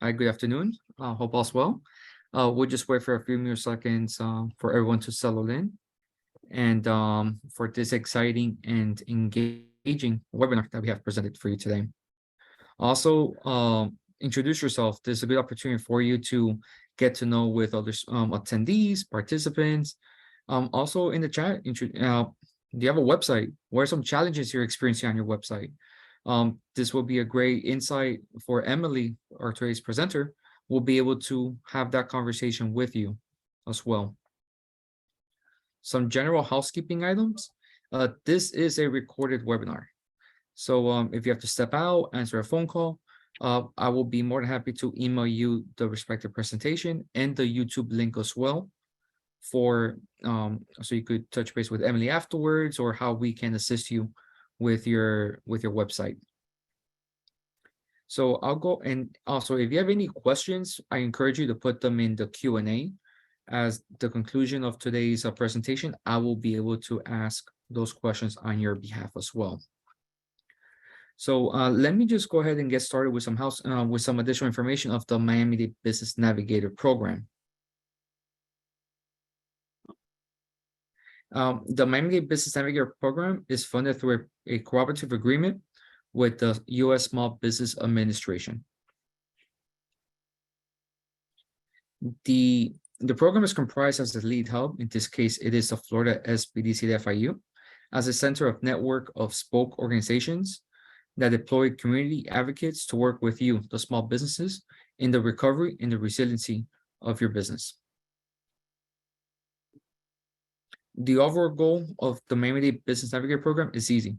Hi, good afternoon. Hope all's well. We'll just wait for a few more seconds for everyone to settle in and for this exciting and engaging webinar that we have presented for you today. Also, introduce yourself. This is a good opportunity for you to get to know with other attendees, participants. Also in the chat, do you have a website? What are some challenges you're experiencing on your website? This will be a great insight for Emily, our today's presenter. Will be able to have that conversation with you as well. Some general housekeeping items. This is a recorded webinar. So if you have to step out, answer a phone call, I will be more than happy to email you the respective presentation and the YouTube link as well for so you could touch base with Emily afterwards, or how we can assist you with your website. So I'll go, and also if you have any questions, I encourage you to put them in the Q&A. As the conclusion of today's presentation, I will be able to ask those questions on your behalf as well. So let me just go ahead and get started with some additional information of the Miami-Dade Business Navigator program. The Miami-Dade Business Navigator program is funded through a cooperative agreement with the U.S. Small Business Administration. The program is comprised as the lead hub. In this case, it is the Florida SBDC FIU, as a center of network of spoke organizations that deploy community advocates to work with you, the small businesses, in the recovery and the resiliency of your business. The overall goal of the Miami-Dade Business Navigator program is easy.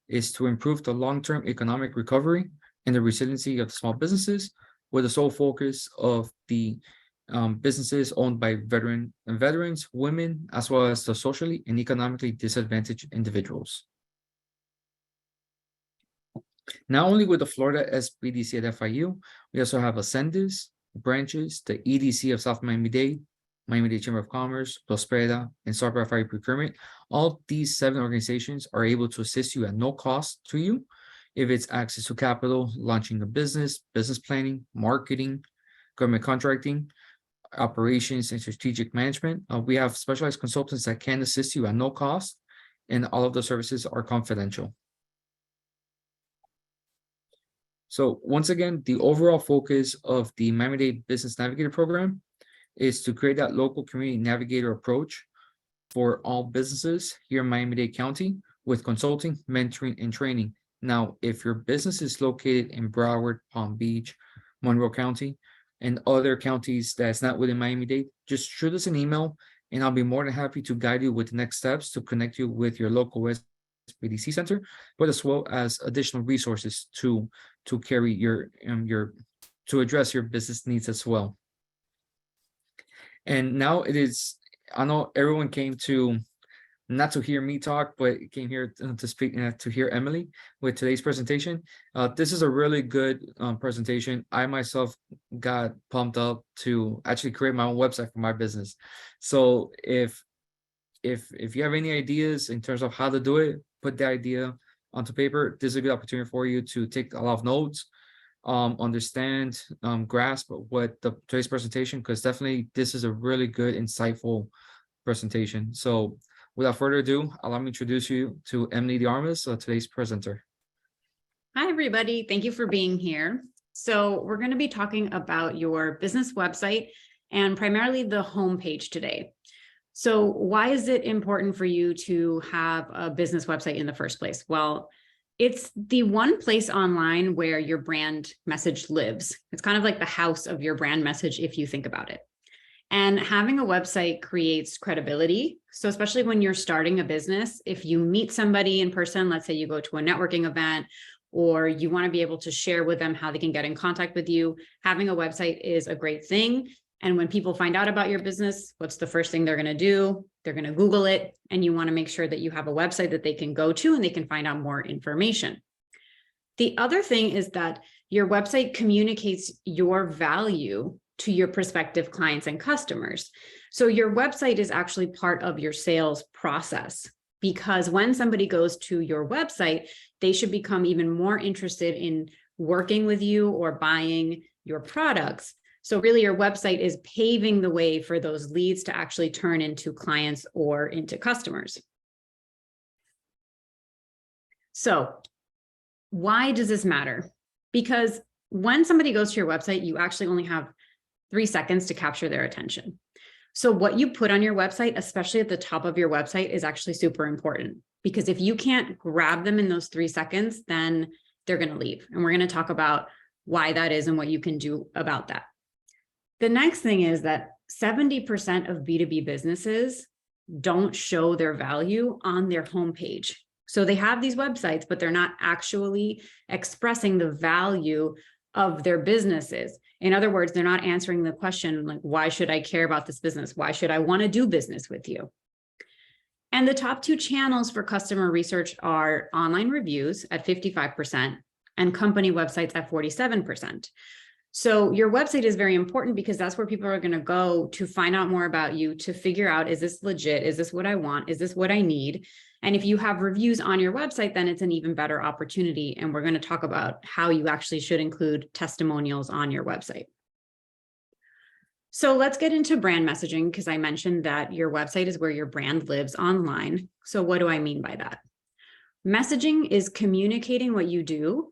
It's to improve the long-term economic recovery and the resiliency of the small businesses, with the sole focus of the businesses owned by veterans, women, as well as the socially and economically disadvantaged individuals. Not only with the Florida SBDC at FIU, we also have Ascendis branches, the EDC of South Miami-Dade, Miami-Dade Chamber of Commerce, Prosperida, and Sabra Fire Procurement. All these 7 organizations are able to assist you at no cost to you, if it's access to capital, launching a business, business planning, marketing, government contracting, operations, and strategic management. We have specialized consultants that can assist you at no cost, and all of the services are confidential. So once again, the overall focus of the Miami-Dade Business Navigator program is to create that local community navigator approach for all businesses here in Miami-Dade County, with consulting, mentoring, and training. Now, if your business is located in Broward, Palm Beach, Monroe County, and other counties that's not within Miami-Dade, just shoot us an email, and I'll be more than happy to guide you with the next steps to connect you with your local SBDC center, but as well as additional resources to carry to address your business needs as well. And now I know everyone came to not to hear me talk, but came here to speak to hear Emily with today's presentation. This is a really good presentation. I myself got pumped up to actually create my own website for my business. So if you have any ideas in terms of how to do it, put the idea onto paper. This is a good opportunity for you to take a lot of notes, understand, grasp what today's presentation, because definitely this is a really good, insightful presentation. So without further ado, allow me to introduce you to Emily DeArmas, today's presenter. Hi, everybody. Thank you for being here. So we're going to be talking about your business website and primarily the homepage today. So why is it important for you to have a business website in the first place? Well, it's the one place online where your brand message lives. It's kind of like the house of your brand message, if you think about it. And having a website creates credibility. So especially when you're starting a business, if you meet somebody in person, let's say you go to a networking event, or you want to be able to share with them how they can get in contact with you, having a website is a great thing. And when people find out about your business, what's the first thing they're going to do? They're going to Google it. And you want to make sure that you have a website that they can go to and they can find out more information. The other thing is that your website communicates your value to your prospective clients and customers. So your website is actually part of your sales process, because when somebody goes to your website, they should become even more interested in working with you or buying your products. So really your website is paving the way for those leads to actually turn into clients or into customers. So why does this matter? Because when somebody goes to your website, you actually only have 3 seconds to capture their attention. So what you put on your website, especially at the top of your website, is actually super important, because if you can't grab them in those 3 seconds, then they're going to leave. And we're going to talk about why that is and what you can do about that. The next thing is that 70% of B2B businesses don't show their value on their homepage. So they have these websites, but they're not actually expressing the value of their businesses. In other words, they're not answering the question, like, why should I care about this business? Why should I want to do business with you? And the top 2 channels for customer research are online reviews at 55% and company websites at 47%. So your website is very important because that's where people are going to go to find out more about you, to figure out, is this legit? Is this what I want? Is this what I need? And if you have reviews on your website, then it's an even better opportunity. And we're going to talk about how you actually should include testimonials on your website. So let's get into brand messaging, because I mentioned that your website is where your brand lives online. So what do I mean by that? Messaging is communicating what you do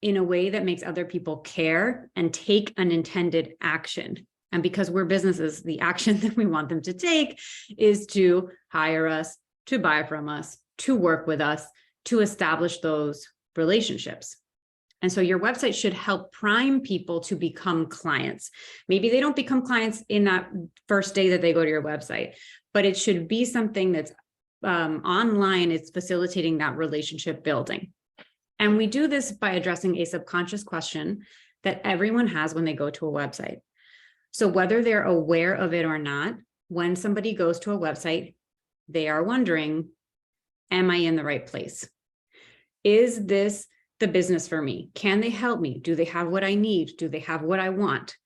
in a way that makes other people care and take an intended action. And because we're businesses, the action that we want them to take is to hire us, to buy from us, to work with us, to establish those relationships. And so your website should help prime people to become clients. Maybe they don't become clients in that first day that they go to your website, but it should be something that's online. It's facilitating that relationship building. And we do this by addressing a subconscious question that everyone has when they go to a website. So whether they're aware of it or not, when somebody goes to a website, they are wondering, am I in the right place? Is this the business for me? Can they help me? Do they have what I need? Do they have what I want?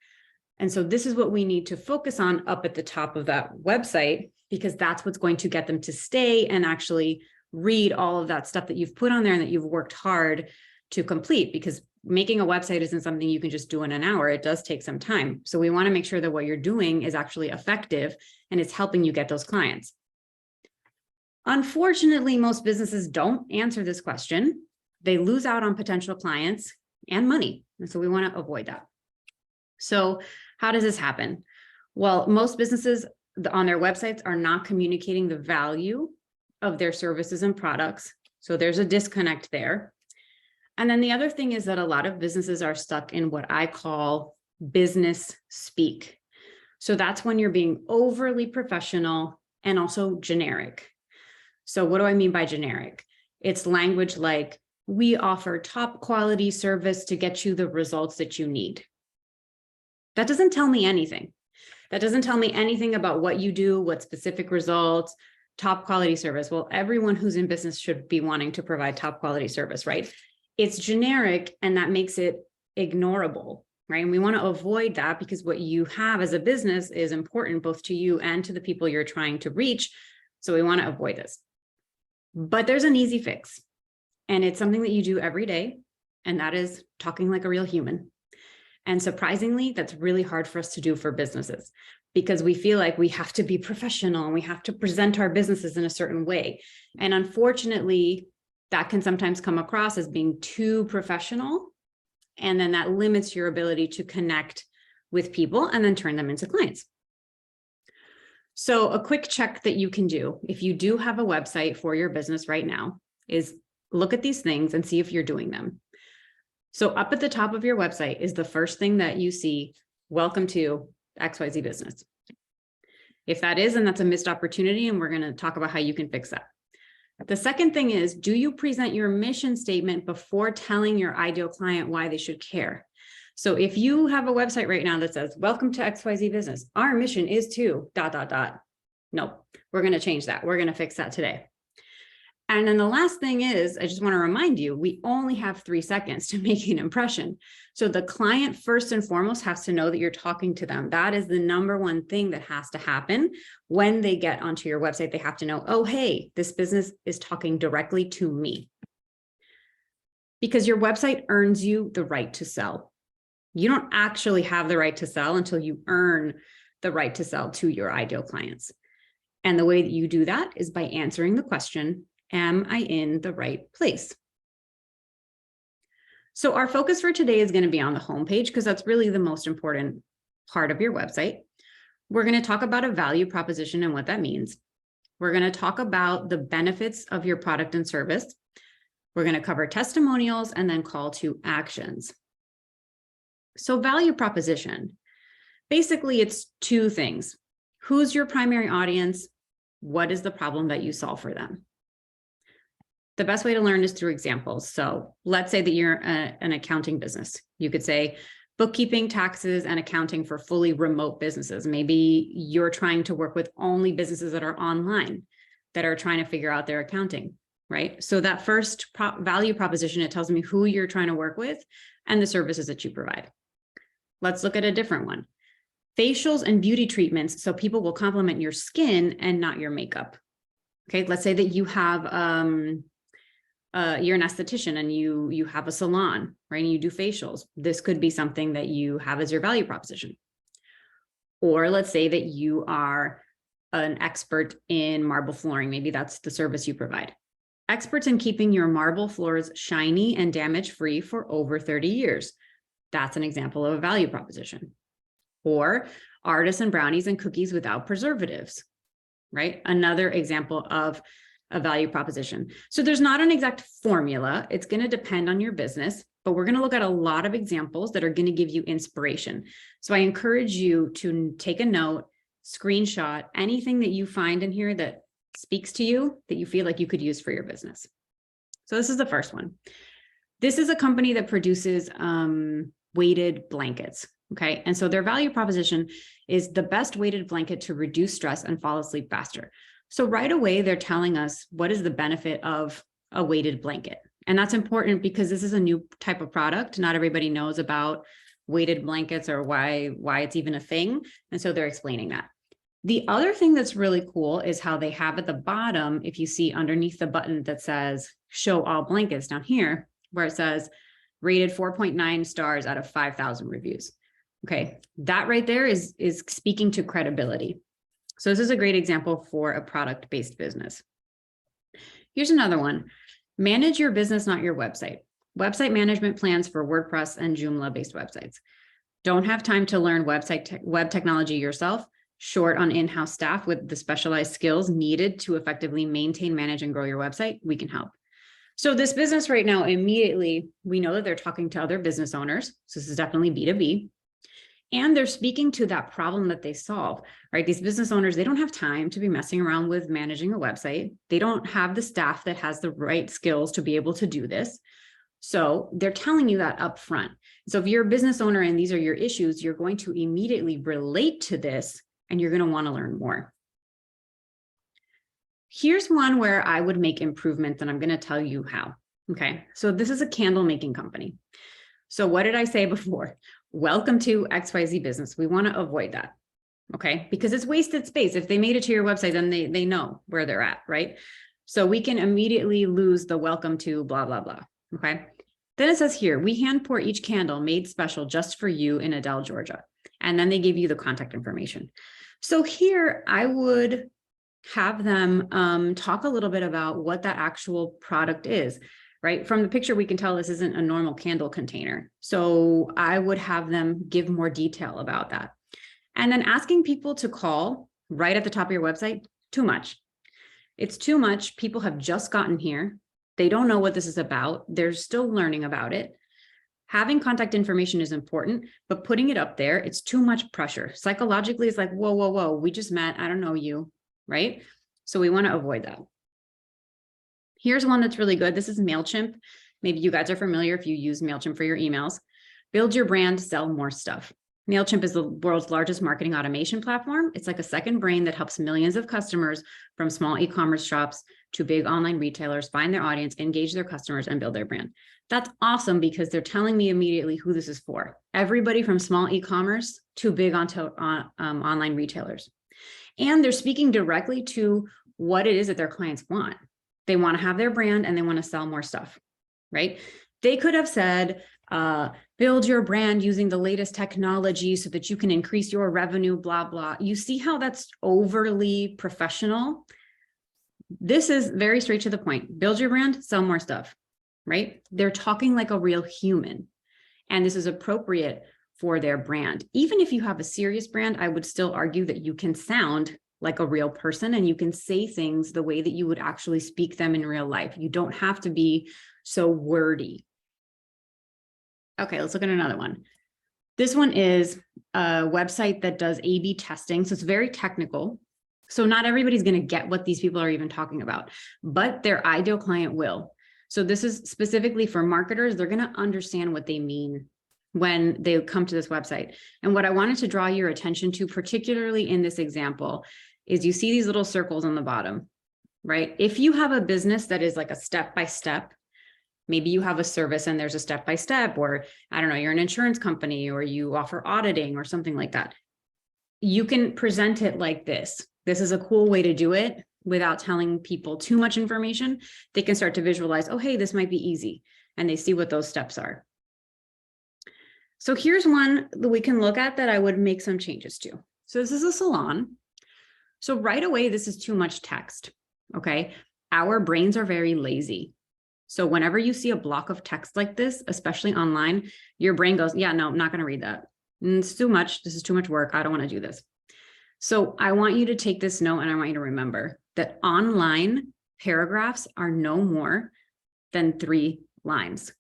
And so this is what we need to focus on up at the top of that website, because that's what's going to get them to stay and actually read all of that stuff that you've put on there and that you've worked hard to complete, because making a website isn't something you can just do in an hour. It does take some time. So we want to make sure that what you're doing is actually effective and it's helping you get those clients. Unfortunately, most businesses don't answer this question. They lose out on potential clients and money. And so we want to avoid that. So how does this happen? Well, most businesses on their websites are not communicating the value of their services and products. So there's a disconnect there. And then the other thing is that a lot of businesses are stuck in what I call business speak. So that's when you're being overly professional and also generic. So what do I mean by generic? It's language like, we offer top quality service to get you the results that you need. That doesn't tell me anything. That doesn't tell me anything about what you do, what specific results, top quality service. Well, everyone who's in business should be wanting to provide top quality service, right? It's generic, and that makes it ignorable, right? And we want to avoid that, because what you have as a business is important both to you and to the people you're trying to reach. So we want to avoid this. But there's an easy fix, and it's something that you do every day, and that is talking like a real human. And surprisingly, that's really hard for us to do for businesses, because we feel like we have to be professional and we have to present our businesses in a certain way. And unfortunately, that can sometimes come across as being too professional. And then that limits your ability to connect with people and then turn them into clients. So a quick check that you can do if you do have a website for your business right now is look at these things and see if you're doing them. So up at the top of your website is the first thing that you see, welcome to XYZ business. If that is, then that's a missed opportunity, and we're going to talk about how you can fix that. The second thing is, do you present your mission statement before telling your ideal client why they should care? So if you have a website right now that says, welcome to XYZ business, our mission is to ... No, we're going to change that. We're going to fix that today. And then the last thing is, I just want to remind you, we only have 3 seconds to make an impression. So the client first and foremost has to know that you're talking to them. That is the number one thing that has to happen when they get onto your website. They have to know, oh, hey, this business is talking directly to me. Because your website earns you the right to sell. You don't actually have the right to sell until you earn the right to sell to your ideal clients. And the way that you do that is by answering the question, am I in the right place? So our focus for today is going to be on the homepage because that's really the most important part of your website. We're going to talk about a value proposition and what that means. We're going to talk about the benefits of your product and service. We're going to cover testimonials and then call to actions. So value proposition, basically it's two things. Who's your primary audience? What is the problem that you solve for them? The best way to learn is through examples. So let's say that you're an accounting business. You could say bookkeeping, taxes, and accounting for fully remote businesses. Maybe you're trying to work with only businesses that are online, that are trying to figure out their accounting, right? So that first value proposition, it tells me who you're trying to work with and the services that you provide. Let's look at a different one. Facials and beauty treatments, so people will compliment your skin and not your makeup. Okay, let's say that you have you're an esthetician and you have a salon, right? And you do facials. This could be something that you have as your value proposition. Or let's say that you are an expert in marble flooring. Maybe that's the service you provide. Experts in keeping your marble floors shiny and damage-free for over 30 years. That's an example of a value proposition. Or artisan brownies and cookies without preservatives, right? Another example of a value proposition. So there's not an exact formula. It's going to depend on your business, but we're going to look at a lot of examples that are going to give you inspiration. So I encourage you to take a note, screenshot anything that you find in here that speaks to you, that you feel like you could use for your business. So this is the first one. This is a company that produces weighted blankets. Okay. And so their value proposition is the best weighted blanket to reduce stress and fall asleep faster. So right away, they're telling us what is the benefit of a weighted blanket. And that's important because this is a new type of product. Not everybody knows about weighted blankets or why it's even a thing. And so they're explaining that. The other thing that's really cool is how they have at the bottom, if you see underneath the button that says show all blankets down here, where it says rated 4.9 stars out of 5,000 reviews. Okay, that right there is speaking to credibility. So this is a great example for a product-based business. Here's another one. Manage your business, not your website. Website management plans for WordPress and Joomla-based websites. Don't have time to learn web technology yourself? Short on in-house staff with the specialized skills needed to effectively maintain, manage, and grow your website? We can help. So this business right now, immediately, we know that they're talking to other business owners. So this is definitely B2B. And they're speaking to that problem that they solve, right? These business owners, they don't have time to be messing around with managing a website. They don't have the staff that has the right skills to be able to do this. So they're telling you that up front. So if you're a business owner and these are your issues, you're going to immediately relate to this and you're going to want to learn more. Here's one where I would make improvements and I'm going to tell you how. Okay, so this is a candle making company. So what did I say before? Welcome to XYZ business. We want to avoid that, okay? Because it's wasted space. If they made it to your website, then they know where they're at, right? So we can immediately lose the welcome to blah, blah, blah, okay? Then it says here, we hand pour each candle made special just for you in Adele, Georgia. And then they give you the contact information. So here I would have them talk a little bit about what that actual product is. Right? From the picture, we can tell this isn't a normal candle container. So I would have them give more detail about that. And then asking people to call right at the top of your website, too much. It's too much. People have just gotten here. They don't know what this is about. They're still learning about it. Having contact information is important, but putting it up there, it's too much pressure. Psychologically, it's like, whoa, whoa, whoa, we just met. I don't know you, right? So we want to avoid that. Here's one that's really good. This is MailChimp. Maybe you guys are familiar if you use MailChimp for your emails. Build your brand, sell more stuff. MailChimp is the world's largest marketing automation platform. It's like a second brain that helps millions of customers from small e-commerce shops to big online retailers find their audience, engage their customers, and build their brand. That's awesome because they're telling me immediately who this is for. Everybody from small e-commerce to big online retailers. And they're speaking directly to what it is that their clients want. They want to have their brand and they want to sell more stuff, right? They could have said, been build your brand using the latest technology so that you can increase your revenue, blah, blah. You see how that's overly professional? This is very straight to the point. Build your brand, sell more stuff, right? They're talking like a real human. And this is appropriate for their brand. Even if you have a serious brand, I would still argue that you can sound like a real person and you can say things the way that you would actually speak them in real life. You don't have to be so wordy. Okay, let's look at another one. This one is a website that does A/B testing. So it's very technical. So not everybody's going to get what these people are even talking about, but their ideal client will. So this is specifically for marketers. They're going to understand what they mean when they come to this website. And what I wanted to draw your attention to, particularly in this example, is you see these little circles on the bottom, right? If you have a business that is like a step-by-step, maybe you have a service and there's a step-by-step, or I don't know, you're an insurance company or you offer auditing or something like that. You can present it like this. This is a cool way to do it without telling people too much information. They can start to visualize, oh, hey, this might be easy. And they see what those steps are. So here's one that we can look at that I would make some changes to. So this is a salon. So right away, this is too much text, okay? Our brains are very lazy. So whenever you see a block of text like this, especially online, your brain goes, yeah, no, I'm not gonna read that. It's too much, this is too much work, I don't wanna do this. So I want you to take this note and I want you to remember that online paragraphs are no more than 3 lines,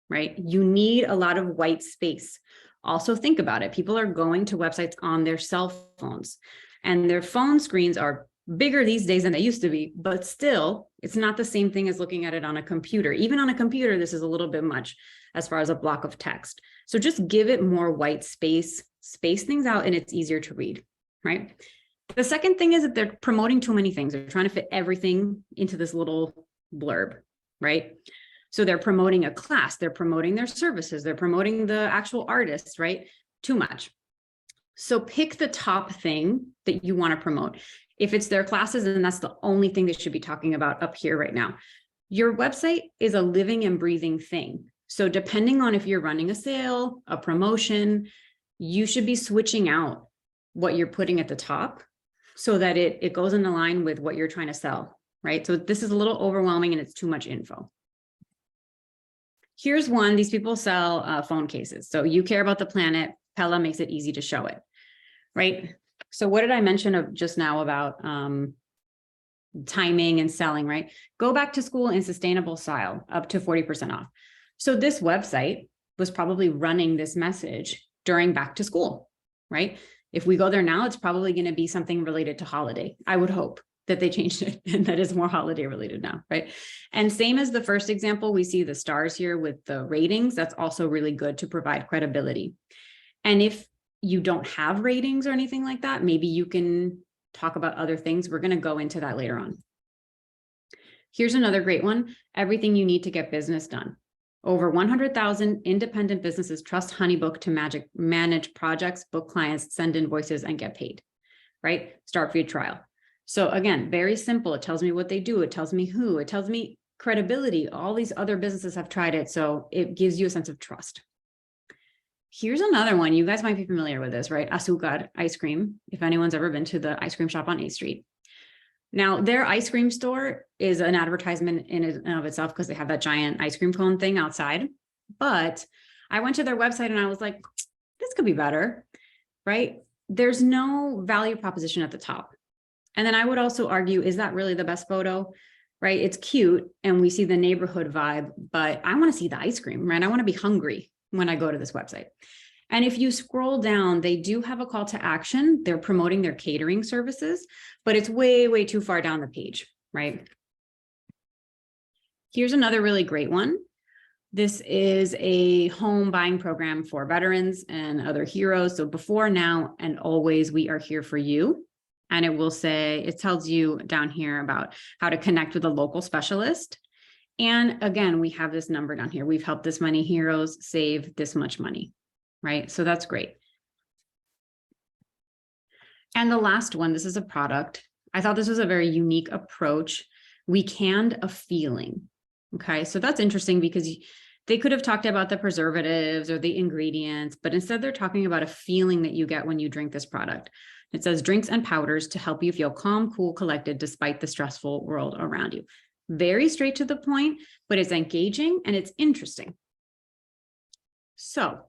right? You need a lot of white space. Also think about it. People are going to websites on their cell phones and their phone screens are bigger these days than they used to be, but still it's not the same thing as looking at it on a computer. Even on a computer, this is a little bit much as far as a block of text. So just give it more white space, space things out, and it's easier to read, right? The second thing is that they're promoting too many things. They're trying to fit everything into this little blurb, right? So they're promoting a class, they're promoting their services, they're promoting the actual artists, right? Too much. So pick the top thing that you want to promote. If it's their classes, then that's the only thing they should be talking about up here right now. Your website is a living and breathing thing. So depending on if you're running a sale, a promotion, you should be switching out what you're putting at the top so that it goes in line with what you're trying to sell, right? So this is a little overwhelming and it's too much info. Here's one, these people sell phone cases. So you care about the planet, Pella makes it easy to show it, right? So what did I mention of just now about timing and selling, right? Go back to school in sustainable style, up to 40% off. So this website was probably running this message during back to school, right? If we go there now, it's probably going to be something related to holiday. I would hope that they changed it and that is more holiday related now, right? And same as the first example, we see the stars here with the ratings. That's also really good to provide credibility. And if you don't have ratings or anything like that, maybe you can talk about other things. We're going to go into that later on. Here's another great one. Everything you need to get business done. Over 100,000 independent businesses trust HoneyBook to manage projects, book clients, send invoices, and get paid, right? Start free trial. So again, very simple. It tells me what they do. It tells me who. It tells me credibility. All these other businesses have tried it. So it gives you a sense of trust. Here's another one. You guys might be familiar with this, right? Azúcar ice cream, if anyone's ever been to the ice cream shop on 8th Street. Now, their ice cream store is an advertisement in and of itself because they have that giant ice cream cone thing outside. But I went to their website and I was like, this could be better, right? There's no value proposition at the top. And then I would also argue, is that really the best photo, right? It's cute and we see the neighborhood vibe, but I want to see the ice cream, right? I want to be hungry when I go to this website. And if you scroll down, they do have a call to action. They're promoting their catering services, but it's way, way too far down the page, right? Here's another really great one. This is a home buying program for veterans and other heroes. So before, now, and always, we are here for you. And it will say, it tells you down here about how to connect with a local specialist. And again, we have this number down here. We've helped this many heroes save this much money, right? So that's great. And the last one, this is a product. I thought this was a very unique approach. We canned a feeling. Okay, so that's interesting because They could have talked about the preservatives or the ingredients, but instead they're talking about a feeling that you get when you drink this product. It says drinks and powders to help you feel calm, cool, collected despite the stressful world around you. Very straight to the point, but it's engaging and it's interesting. So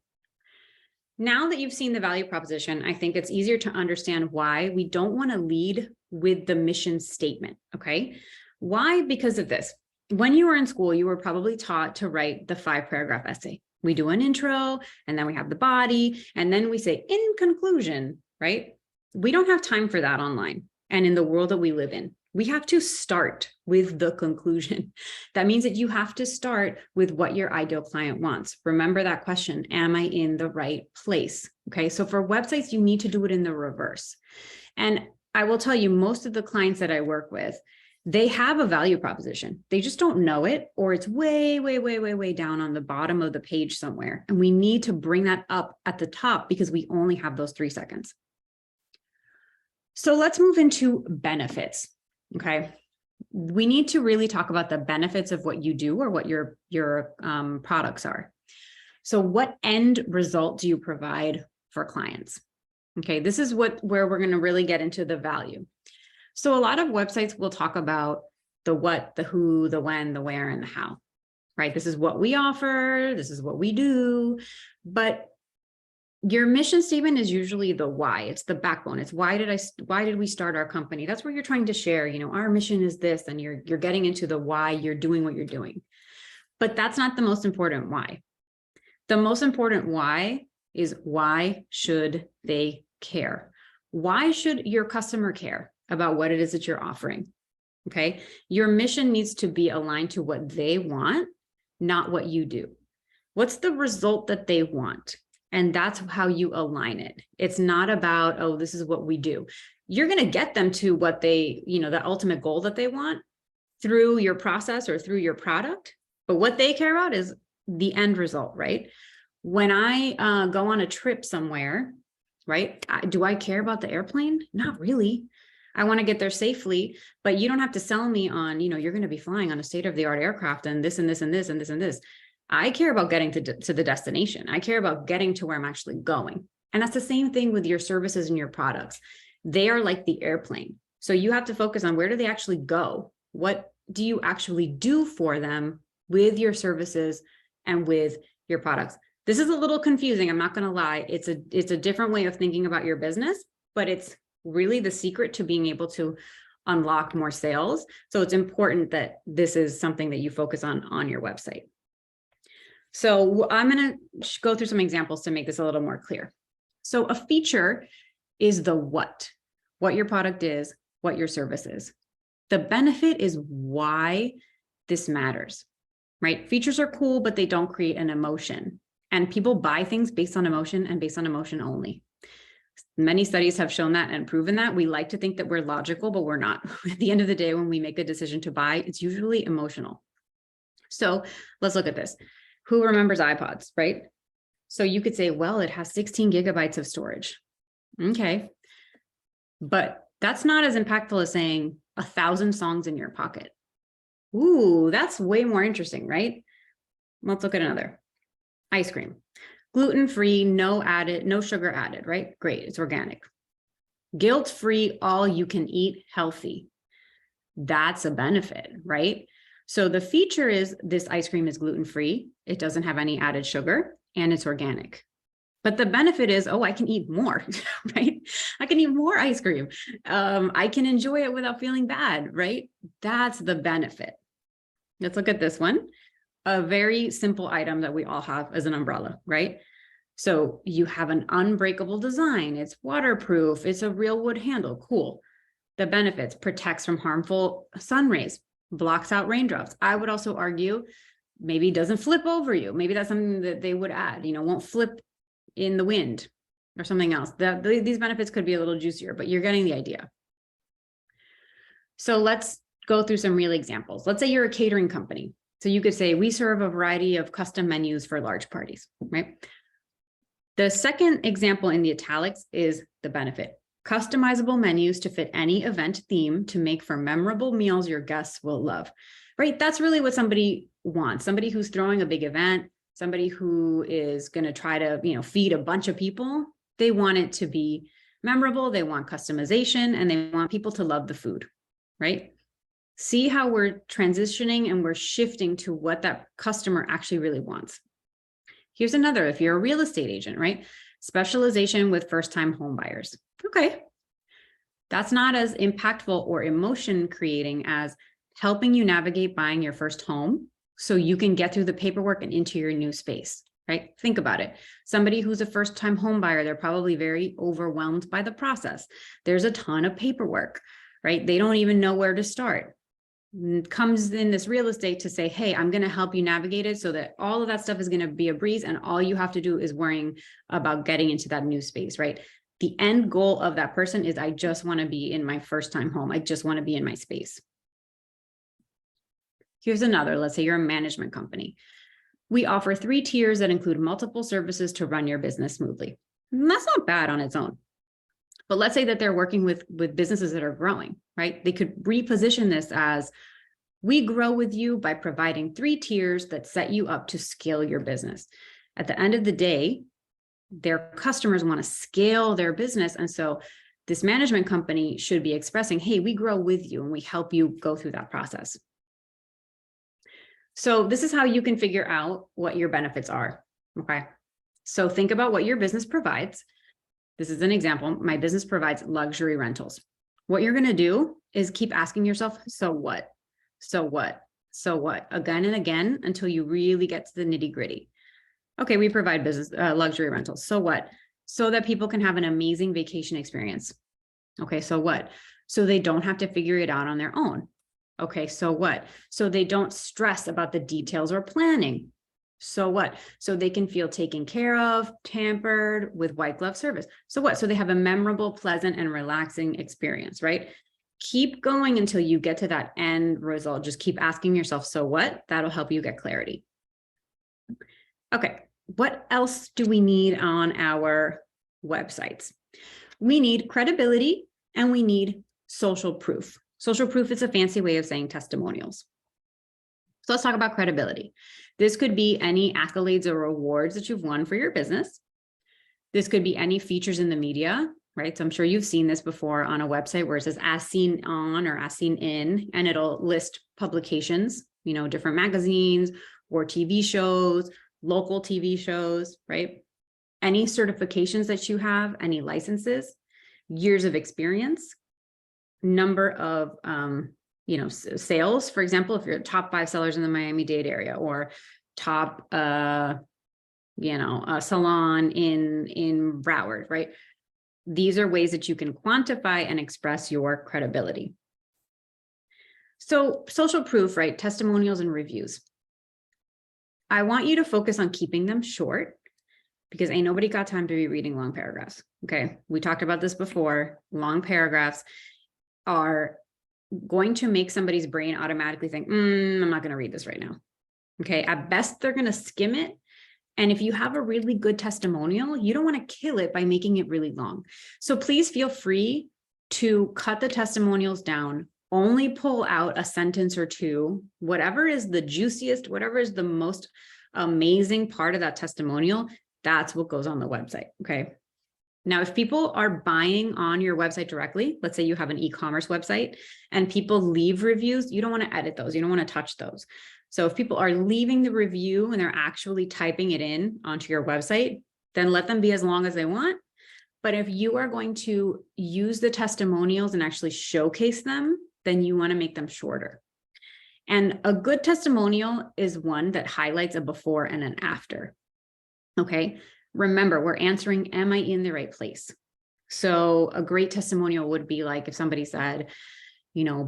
now that you've seen the value proposition, I think it's easier to understand why we don't want to lead with the mission statement, okay? Why? Because of this. When you were in school, you were probably taught to write the 5-paragraph essay. We do an intro, and then we have the body, and then we say, in conclusion, right? We don't have time for that online and in the world that we live in. We have to start with the conclusion. That means that you have to start with what your ideal client wants. Remember that question, am I in the right place? Okay, so for websites, you need to do it in the reverse. And I will tell you, most of the clients that I work with, they have a value proposition. They just don't know it, or it's way, way, way, way, way down on the bottom of the page somewhere. And we need to bring that up at the top because we only have those 3 seconds. So let's move into benefits. Okay. We need to really talk about the benefits of what you do or what your products are. So what end result do you provide for clients? Okay. This is where we're going to really get into the value. So a lot of websites will talk about the what, the who, the when, the where, and the how, right? This is what we offer. This is what we do. But your mission statement is usually the why. It's the backbone. It's why did we start our company? That's where you're trying to share, our mission is this, and you're getting into the why you're doing what you're doing. But that's not the most important why. The most important why is, why should they care? Why should your customer care about what it is that you're offering? Okay. Your mission needs to be aligned to what they want, not what you do. What's the result that they want? And that's how you align it. It's not about, oh, this is what we do. You're going to get them to what they, the ultimate goal that they want through your process or through your product. But what they care about is the end result, right? When I go on a trip somewhere, right? Do I care about the airplane? Not really. I want to get there safely, but you don't have to sell me on, you're going to be flying on a state-of-the-art aircraft and this and this and this and this and this. I care about getting to the destination. I care about getting to where I'm actually going. And that's the same thing with your services and your products. They are like the airplane. So you have to focus on, where do they actually go? What do you actually do for them with your services and with your products? This is a little confusing. I'm not going to lie. It's a different way of thinking about your business, but it's really the secret to being able to unlock more sales. So it's important that this is something that you focus on your website. So I'm going to go through some examples to make this a little more clear. So a feature is the what your product is, what your service is. The benefit is why this matters, right? Features are cool, but they don't create an emotion. And people buy things based on emotion and based on emotion only. Many studies have shown that and proven that. We like to think that we're logical, but we're not. At the end of the day, when we make a decision to buy, it's usually emotional. So let's look at this. Who remembers iPods, right? So you could say, well, it has 16 gigabytes of storage. Okay. But that's not as impactful as saying 1,000 songs in your pocket. Ooh, that's way more interesting, right? Let's look at another. Ice cream. Gluten-free, no sugar added, right? Great, it's organic. Guilt-free, all you can eat, healthy. That's a benefit, right? So the feature is this ice cream is gluten-free. It doesn't have any added sugar and it's organic. But the benefit is, oh, I can eat more, right? I can eat more ice cream. I can enjoy it without feeling bad, right? That's the benefit. Let's look at this one. A very simple item that we all have as an umbrella, right? So you have an unbreakable design. It's waterproof. It's a real wood handle. Cool. The benefits: protects from harmful sun rays, blocks out raindrops. I would also argue maybe doesn't flip over you. Maybe that's something that they would add, won't flip in the wind or something else. These benefits could be a little juicier, but you're getting the idea. So let's go through some real examples. Let's say you're a catering company. So you could say, we serve a variety of custom menus for large parties, right? The second example in the italics is the benefit: customizable menus to fit any event theme to make for memorable meals your guests will love. right? That's really what somebody wants. Somebody who's throwing a big event, somebody who is going to try to, feed a bunch of people. They want it to be memorable. They want customization, and they want people to love the food, right? See how we're transitioning and we're shifting to what that customer actually really wants. Here's another, if you're a real estate agent, right? Specialization with first-time home buyers. Okay. That's not as impactful or emotion creating as helping you navigate buying your first home so you can get through the paperwork and into your new space, right? Think about it. Somebody who's a first-time home buyer, they're probably very overwhelmed by the process. There's a ton of paperwork, right? They don't even know where to start. Comes in this real estate to say, hey, I'm going to help you navigate it so that all of that stuff is going to be a breeze. And all you have to do is worrying about getting into that new space, right? The end goal of that person is, I just want to be in my first time home. I just want to be in my space. Here's another, let's say you're a management company. We offer 3 tiers that include multiple services to run your business smoothly. And that's not bad on its own. But let's say that they're working with businesses that are growing, right? They could reposition this as, we grow with you by providing 3 tiers that set you up to scale your business. At the end of the day, their customers want to scale their business. And so this management company should be expressing, hey, we grow with you and we help you go through that process. So this is how you can figure out what your benefits are. Okay. So think about what your business provides. This is an example. My business provides luxury rentals. What you're going to do is keep asking yourself, so what? So what? So what? Again and again until you really get to the nitty gritty. Okay, we provide business luxury rentals. So what? So that people can have an amazing vacation experience. Okay, so what? So they don't have to figure it out on their own. Okay, so what? So they don't stress about the details or planning. So what? So they can feel taken care of, pampered with white glove service. So what? So they have a memorable, pleasant, and relaxing experience, right? Keep going until you get to that end result. Just keep asking yourself, so what? That'll help you get clarity. Okay, what else do we need on our websites? We need credibility and we need social proof. Social proof is a fancy way of saying testimonials. So let's talk about credibility. This could be any accolades or awards that you've won for your business. This could be any features in the media, right? So I'm sure you've seen this before on a website where it says as seen on or as seen in, and it'll list publications, different magazines or TV shows, local TV shows, right? Any certifications that you have, any licenses, years of experience, number of sales. For example, if you're top 5 sellers in the Miami-Dade area, or top a salon in Broward, right? These are ways that you can quantify and express your credibility. So social proof, right? Testimonials and reviews. I want you to focus on keeping them short because ain't nobody got time to be reading long paragraphs. Okay. We talked about this before. Long paragraphs are going to make somebody's brain automatically think, I'm not going to read this right now. Okay. At best, they're going to skim it. And if you have a really good testimonial, you don't want to kill it by making it really long. So please feel free to cut the testimonials down, only pull out a sentence or two, whatever is the juiciest, whatever is the most amazing part of that testimonial, that's what goes on the website. Okay. Now, if people are buying on your website directly, let's say you have an e-commerce website and people leave reviews, you don't want to edit those. You don't want to touch those. So if people are leaving the review and they're actually typing it in onto your website, then let them be as long as they want. But if you are going to use the testimonials and actually showcase them, then you want to make them shorter. And a good testimonial is one that highlights a before and an after. Okay. Remember, we're answering, am I in the right place? So a great testimonial would be like if somebody said,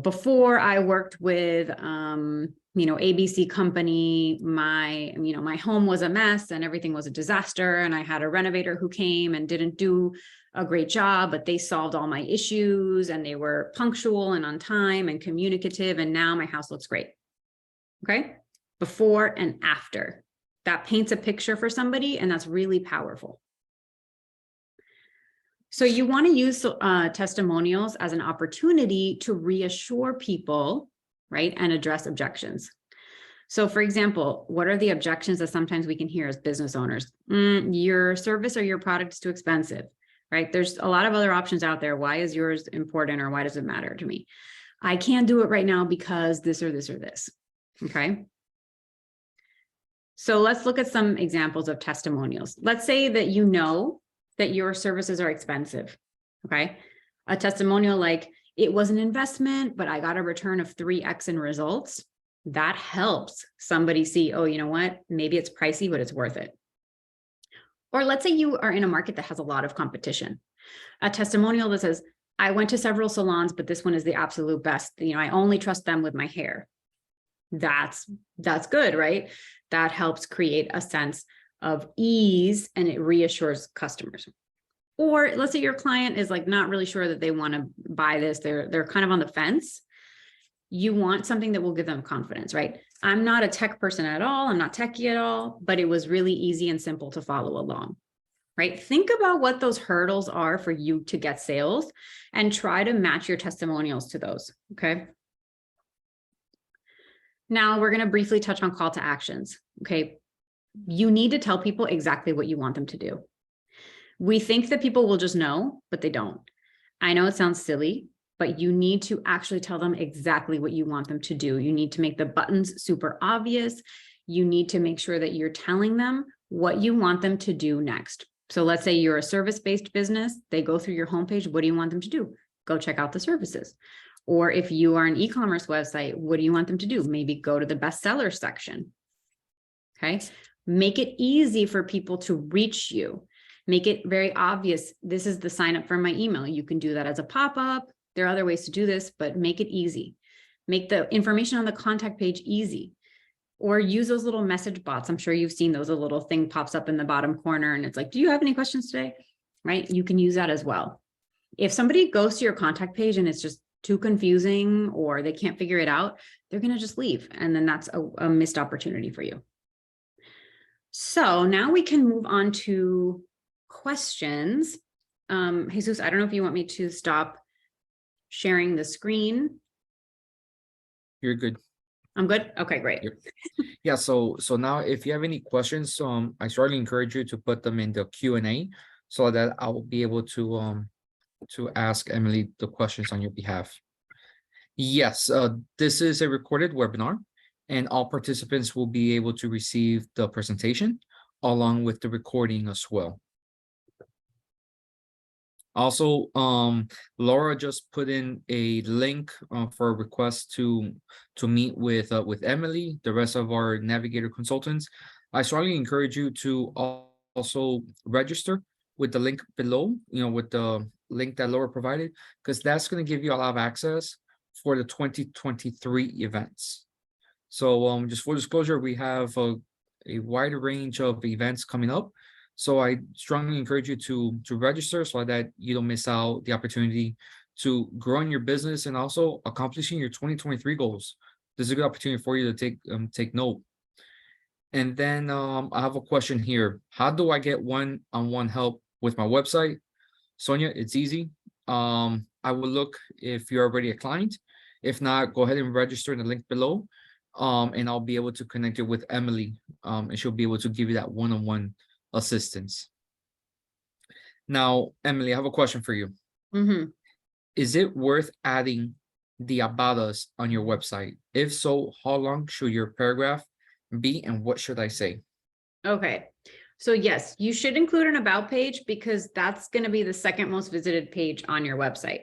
before I worked with, ABC company, my home was a mess and everything was a disaster. And I had a renovator who came and didn't do a great job, but they solved all my issues and they were punctual and on time and communicative. And now my house looks great. Okay. Before and after. That paints a picture for somebody, and that's really powerful. So you want to use testimonials as an opportunity to reassure people right? And address objections. So for example, what are the objections that sometimes we can hear as business owners? Your service or your product is too expensive, right? There's a lot of other options out there. Why is yours important, or why does it matter to me? I can't do it right now because this or this or this, okay? So let's look at some examples of testimonials. Let's say that you know that your services are expensive, okay? A testimonial like, it was an investment, but I got a return of 3x in results. That helps somebody see, oh, you know what? Maybe it's pricey, but it's worth it. Or let's say you are in a market that has a lot of competition. A testimonial that says, I went to several salons, but this one is the absolute best. You know, I only trust them with my hair. That's good, right? That helps create a sense of ease, and it reassures customers. Or let's say your client is like not really sure that they want to buy this. They're kind of on the fence. You want something that will give them confidence, right? I'm not a tech person at all. I'm not techie at all, but it was really easy and simple to follow along, right? Think about what those hurdles are for you to get sales and try to match your testimonials to those, okay? Now we're going to briefly touch on call to actions, okay? You need to tell people exactly what you want them to do. We think that people will just know, but they don't. I know it sounds silly, but you need to actually tell them exactly what you want them to do. You need to make the buttons super obvious. You need to make sure that you're telling them what you want them to do next. So let's say you're a service-based business. They go through your homepage. What do you want them to do? Go check out the services. Or if you are an e-commerce website, what do you want them to do? Maybe go to the bestseller section. Okay. Make it easy for people to reach you. Make it very obvious. This is the sign up for my email. You can do that as a pop-up. There are other ways to do this, but make it easy. Make the information on the contact page easy. Or use those little message bots. I'm sure you've seen those. A little thing pops up in the bottom corner and it's like, do you have any questions today? Right? You can use that as well. If somebody goes to your contact page and it's just too confusing or they can't figure it out, they're going to just leave. And then that's a missed opportunity for you. So now we can move on to questions. Jesus, I don't know if you want me to stop sharing the screen. You're good. I'm good. Okay, great. Yeah. So now if you have any questions, I strongly encourage you to put them in the Q&A so that I will be able to ask Emily the questions on your behalf. Yes, this is a recorded webinar, and all participants will be able to receive the presentation along with the recording as well. Also, Laura just put in a link for a request to meet with Emily, the rest of our navigator consultants. I strongly encourage you to also register with the link below, with the link that Laura provided, because that's going to give you a lot of access for the 2023 events. So just full disclosure, we have a wide range of events coming up. So I strongly encourage you to register so that you don't miss out the opportunity to grow in your business and also accomplishing your 2023 goals. This is a good opportunity for you to take note. And then I have a question here. How do I get one-on-one help with my website? Sonia, it's easy. I will look if you're already a client. If not, go ahead and register in the link below. And I'll be able to connect you with Emily, and she'll be able to give you that one-on-one assistance. Now, Emily, I have a question for you. Mm-hmm. Is it worth adding the About Us on your website? If so, how long should your paragraph be and what should I say? Okay. So yes, you should include an About page because that's going to be the second most visited page on your website.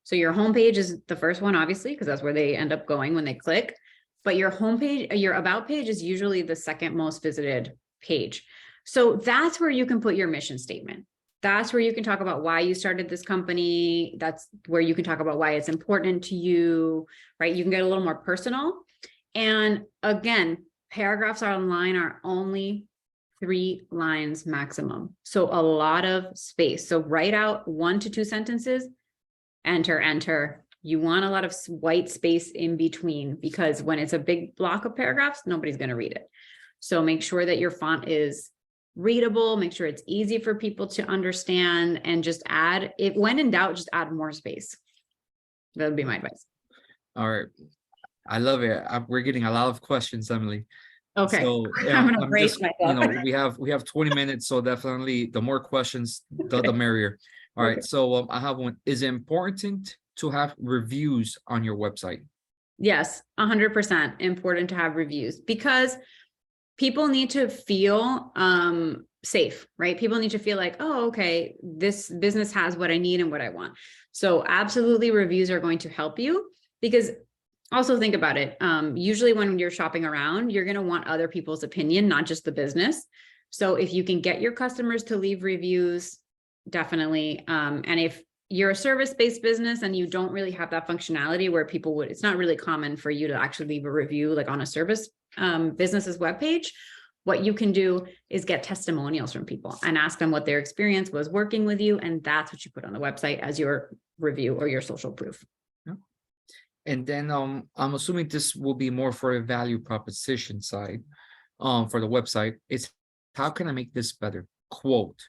So your homepage is the first one, obviously, because that's where they end up going when they click. But your homepage, your About page is usually the second most visited page. So that's where you can put your mission statement. That's where you can talk about why you started this company. That's where you can talk about why it's important to you, right? You can get a little more personal. And again, paragraphs online are only 3 lines maximum. So a lot of space. So write out 1 to 2 sentences, enter. You want a lot of white space in between because when it's a big block of paragraphs, nobody's going to read it. So make sure that your font is readable, make sure it's easy for people to understand, and just add it. When in doubt, just add more space. That would be my advice. All right. I love it. We're getting a lot of questions, Emily. Okay, So I'm gonna I'm brace just, myself. we have 20 minutes, so definitely the more questions, the Okay. merrier. All Okay. right, so I have one. Is it important to have reviews on your website? Yes, 100% important to have reviews because people need to feel safe, right? People need to feel like, oh, okay, this business has what I need and what I want. So absolutely reviews are going to help you because also think about it. Usually when you're shopping around, you're going to want other people's opinion, not just the business. So if you can get your customers to leave reviews, definitely. And if you're a service-based business and you don't really have that functionality where people would, it's not really common for you to actually leave a review like on a service business's webpage. What you can do is get testimonials from people and ask them what their experience was working with you. And that's what you put on the website as your review or your social proof. Yeah. And then I'm assuming this will be more for a value proposition side for the website. It's how can I make this better? Quote,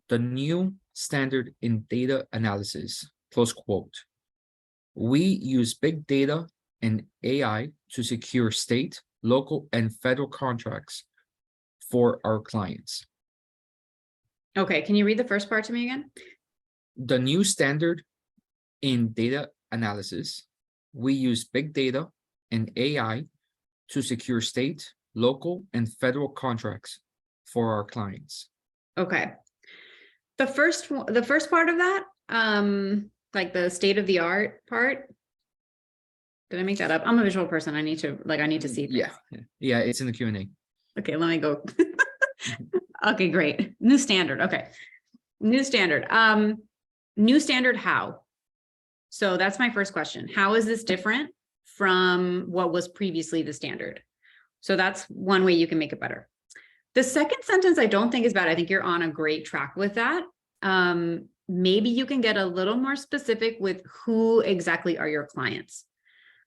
the new standard in data analysis, close quote. We use big data and AI to secure state, local, and federal contracts for our clients. Okay, can you read the first part to me again? The new standard in data analysis, we use big data and AI to secure state, local, and federal contracts for our clients. Okay. The first part of that, like the state of the art part. Did I make that up? I'm a visual person. I need to see. Yeah, yeah, it's in the Q&A. Okay, let me go. Okay, great. New standard. Okay. New standard. New standard how? So that's my first question. How is this different from what was previously the standard? So that's one way you can make it better. The second sentence I don't think is bad. I think you're on a great track with that. Maybe you can get a little more specific with who exactly are your clients.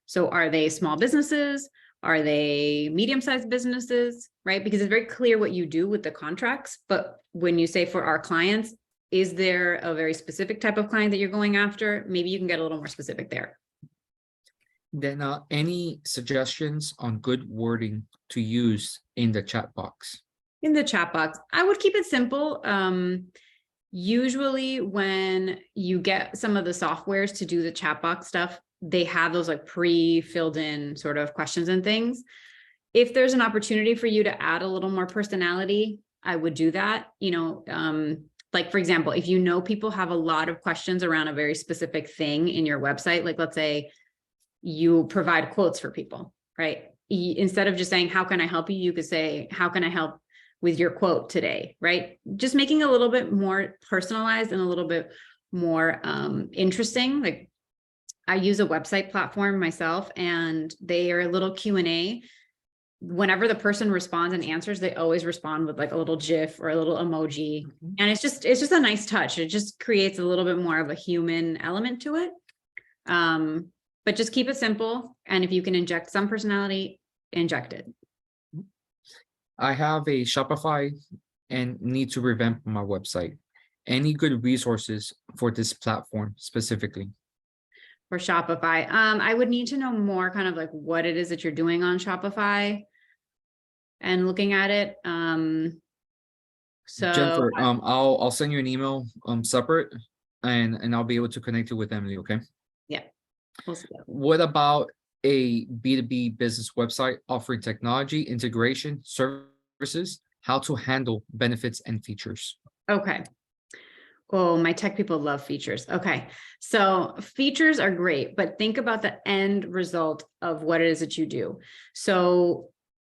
So are they small businesses? Are they medium-sized businesses, right? Because it's very clear what you do with the contracts. But when you say for our clients, is there a very specific type of client that you're going after? Maybe you can get a little more specific there. Then any suggestions on good wording to use in the chat box? In the chat box, I would keep it simple. Usually when you get some of the softwares to do the chat box stuff, they have those like pre-filled in sort of questions and things. If there's an opportunity for you to add a little more personality, I would do that. Like for example, if you know people have a lot of questions around a very specific thing in your website, like let's say you provide quotes for people, right? Instead of just saying, how can I help you? You could say, how can I help with your quote today, right? Just making it a little bit more personalized and a little bit more interesting. Like I use a website platform myself and they are a little Q&A. Whenever the person responds and answers, they always respond with like a little GIF or a little emoji. And it's just a nice touch. It just creates a little bit more of a human element to it. But just keep it simple. And if you can inject some personality, inject it. I have a Shopify and need to revamp my website. Any good resources for this platform specifically? For Shopify, I would need to know more kind of like what it is that you're doing on Shopify and looking at it. So Jennifer, I'll send you an email separate and I'll be able to connect you with Emily, okay? yeah. We'll see that. What about a B2B business website offering technology, integration, services, how to handle benefits and features? Okay. Oh, my tech people love features. Okay. So features are great, but think about the end result of what it is that you do. So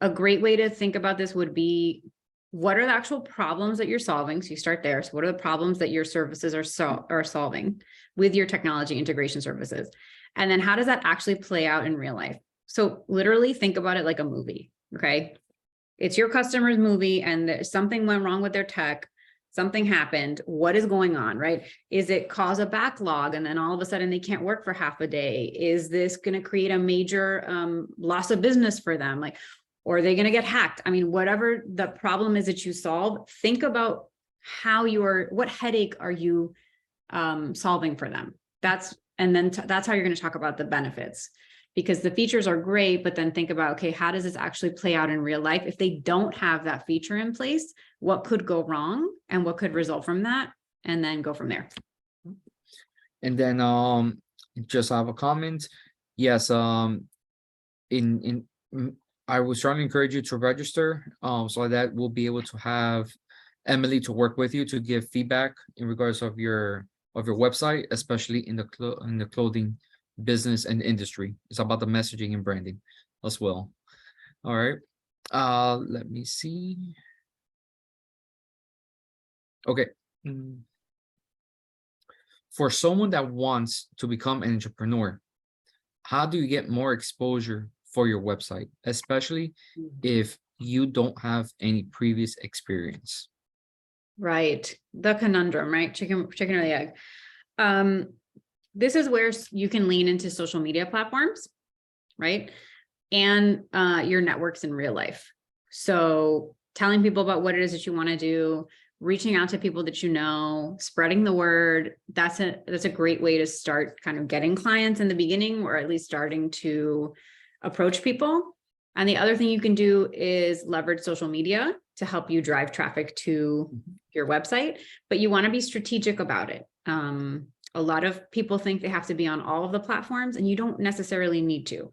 a great way to think about this would be, what are the actual problems that you're solving? So you start there. So what are the problems that your services are solving with your technology integration services? And then how does that actually play out in real life? So literally think about it like a movie. Okay. It's your customer's movie and something went wrong with their tech. Something happened. What is going on, right? Is it cause a backlog and then all of a sudden they can't work for half a day? Is this going to create a major loss of business for them? Like, or are they going to get hacked? I mean, whatever the problem is that you solve, think about what headache are you solving for them? That's how you're going to talk about the benefits. because the features are great, but then think about, okay, how does this actually play out in real life? If they don't have that feature in place, what could go wrong and what could result from that? And then go from there. And then just have a comment. Yes, I would strongly encourage you to register, so that we'll be able to have Emily to work with you to give feedback in regards of your website, especially in the clothing business and industry. It's about the messaging and branding as well. All right. Let me see. Okay. For someone that wants to become an entrepreneur, how do you get more exposure for your website, especially if you don't have any previous experience? Right. The conundrum, right? Chicken or the egg. This is where you can lean into social media platforms, right? And your networks in real life. So telling people about what it is that you want to do, reaching out to people that you know, spreading the word. That's a great way to start kind of getting clients in the beginning, or at least starting to approach people. And the other thing you can do is leverage social media to help you drive traffic to your website, but you want to be strategic about it. A lot of people think they have to be on all of the platforms, and you don't necessarily need to.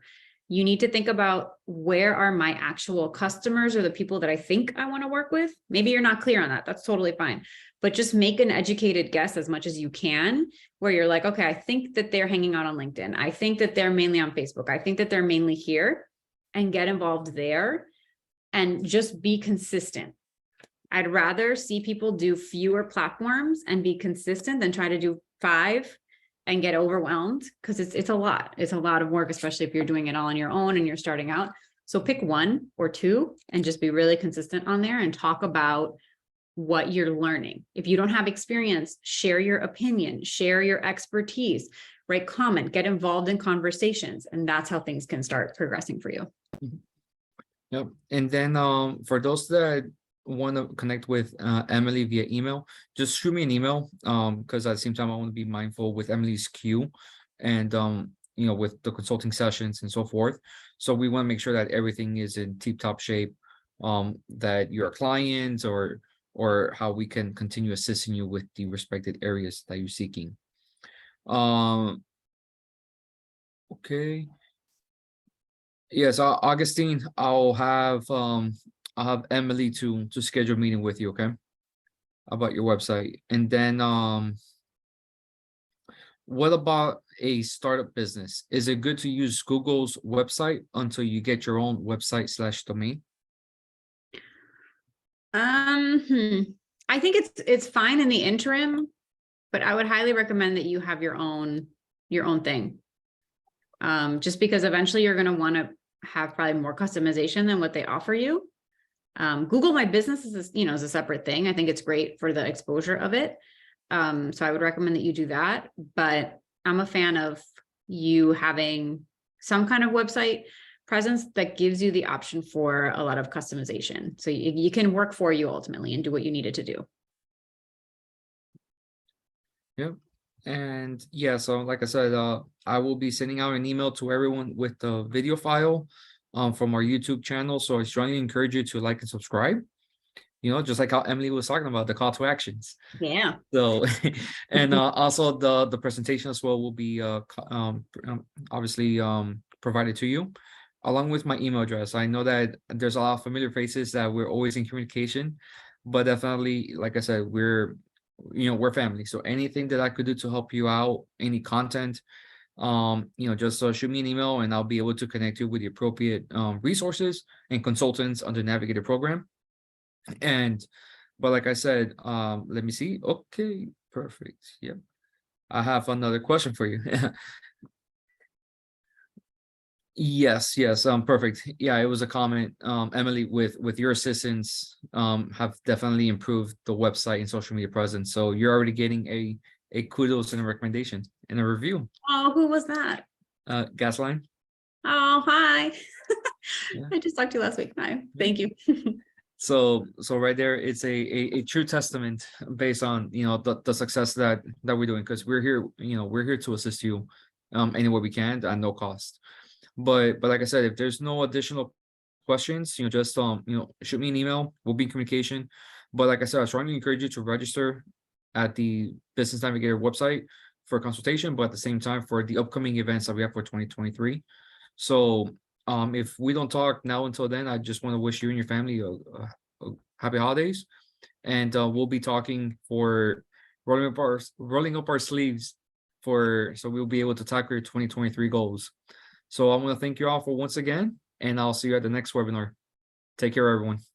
You need to think about, where are my actual customers, or the people that I think I want to work with? Maybe you're not clear on that. That's totally fine. But just make an educated guess as much as you can, where you're like, okay, I think that they're hanging out on LinkedIn. I think that they're mainly on Facebook. I think that they're mainly here, and get involved there and just be consistent. I'd rather see people do fewer platforms and be consistent than try to do 5 and get overwhelmed, because it's a lot. It's a lot of work, especially if you're doing it all on your own and you're starting out. So pick 1 or 2 and just be really consistent on there, and talk about what you're learning. If you don't have experience, share your opinion, share your expertise, write comment, get involved in conversations. And that's how things can start progressing for you. Yep. And then for those that want to connect with Emily via email, just shoot me an email, because at the same time I want to be mindful with Emily's queue, and with the consulting sessions and so forth. So we want to make sure that everything is in tip-top shape, that your clients or how we can continue assisting you with the respected areas that you're seeking. Okay. Yes, Augustine, I'll have Emily to schedule a meeting with you, okay? About your website. And then what about a startup business? Is it good to use Google's website until you get your own website/domain? I think it's fine in the interim, but I would highly recommend that you have your own thing. Just because eventually you're going to want to have probably more customization than what they offer you. Google My Business is a separate thing. I think it's great for the exposure of it. So I would recommend that you do that, but I'm a fan of you having some kind of website presence that gives you the option for a lot of customization. So you can work for you ultimately and do what you needed to do. Yep. And yeah, so like I said, I will be sending out an email to everyone with the video file from our YouTube channel. So I strongly encourage you to like and subscribe, just like how Emily was talking about the call to actions. Yeah. So, and also the presentation as well will be obviously provided to you, along with my email address. I know that there's a lot of familiar faces that we're always in communication, but definitely, like I said, we're family. So anything that I could do to help you out, any content, just shoot me an email and I'll be able to connect you with the appropriate resources and consultants under Navigator program. But like I said, let me see. Okay, perfect. Yep. I have another question for you. Yes, perfect. Yeah, it was a comment. Emily, with your assistance, have definitely improved the website and social media presence. So you're already getting a kudos and a recommendation and a review. Oh, who was that? Gasline. Oh, hi. Yeah. I just talked to you last week. Hi. Thank you. So right there, it's a true testament based on the success that we're doing, because we're here to assist you any way we can at no cost. But like I said, if there's no additional questions, just shoot me an email. We'll be in communication. But like I said, I strongly encourage you to register at the Business Navigator website for a consultation, but at the same time for the upcoming events that we have for 2023. So if we don't talk now until then, I just want to wish you and your family a happy holidays. And we'll be talking for rolling up our sleeves so we'll be able to tackle your 2023 goals. So I want to thank you all for once again, and I'll see you at the next webinar. Take care, everyone.